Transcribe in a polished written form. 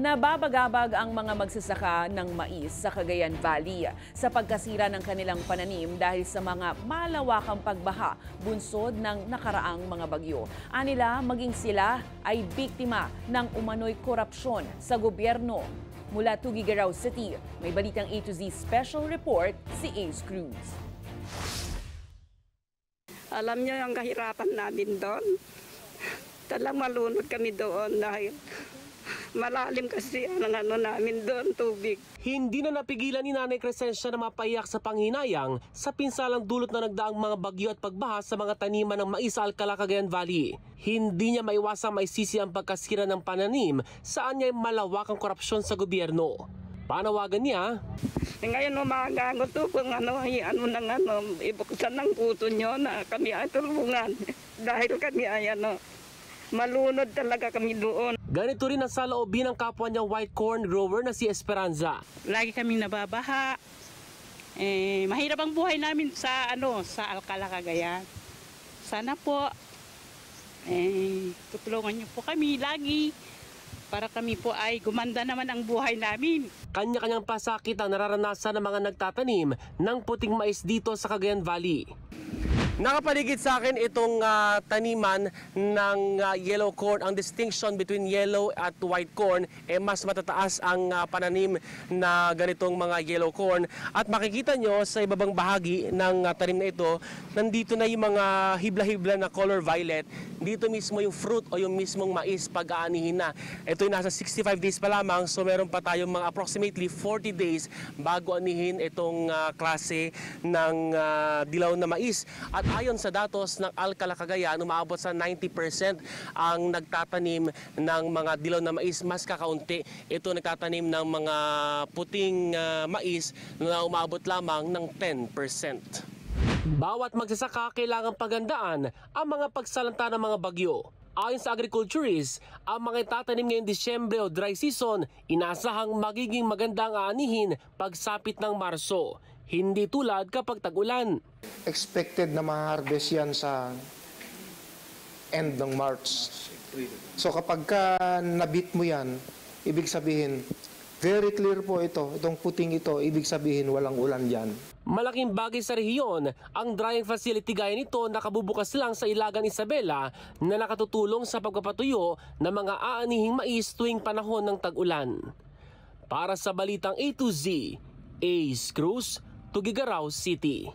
Nababagabag ang mga magsasaka ng mais sa Cagayan Valley sa pagkasira ng kanilang pananim dahil sa mga malawakang pagbaha bunsod ng nakaraang mga bagyo. Anila, maging sila ay biktima ng umano'y korupsyon sa gobyerno. Mula Tuguegarao City, may balitang A to Z Special Report si Ace Cruz. Alam niyo yung kahirapan namin doon. Talang malunod kami doon dahil malalim kasi ang namin doon, tubig. Hindi na napigilan ni Nanay Crescencia na mapaiyak sa panghinayang sa pinsalang dulot na nagdaang mga bagyo at pagbaha sa mga taniman ng mais sa Alcala, Cagayan Valley. Hindi niya maiwasang maisisi ang pagkasira ng pananim saan niya ay malawakang korupsyon sa gobyerno. Panawagan niya, Ngayon umaga ko kung ibuksan ng puto nyo na kami ay tulungan. Dahil kami ay malunod talaga kami doon. Ganito rin ang saloobin ng kapwa niya white corn grower na si Esperanza. Lagi kaming nababaha. Mahirap ang buhay namin sa Alcala, Cagayan. Sana po tutulungan niyo po kami lagi para kami po ay gumanda naman ang buhay namin. Kanya-kanyang pasakit ang nararanasan ng mga nagtatanim ng puting mais dito sa Cagayan Valley. Nakapaligid sa akin itong taniman ng yellow corn. Ang distinction between yellow at white corn, mas matataas ang pananim na ganitong mga yellow corn. At makikita nyo sa ibabang bahagi ng tanim na ito, nandito na yung mga hibla-hibla na color violet. Dito mismo yung fruit o yung mismong mais pag-aanihin na. Ito yung nasa 65 days pa lamang, so meron pa tayong mga approximately 40 days bago anihin itong klase ng dilaw na mais. At ayon sa datos ng Alcala, Cagayan, umaabot sa 90% ang nagtatanim ng mga dilaw na mais, mas kakaunti. Ito nagtatanim ng mga puting mais na umaabot lamang ng 10%. Bawat magsasaka kailangang pagandaan ang mga pagsalanta ng mga bagyo. Ayon sa agriculturist, ang mga itatanim ngayong Disyembre o dry season, inasahang magiging magandang aanihin pagsapit ng Marso. Hindi tulad kapag tag-ulan. Expected na ma-harvest yan sa end ng March. So kapag nabit mo yan, ibig sabihin, very clear po ito, itong puting ito, ibig sabihin walang ulan dyan. Malaking bagay sa rehiyon, ang drying facility gaya nito nakabubukas lang sa Ilagan Isabela na nakatutulong sa pagpapatuyo ng mga aanihing mais tuwing panahon ng tag-ulan. Para sa Balitang A to Z, Ace Cruz, Tuguegarao City.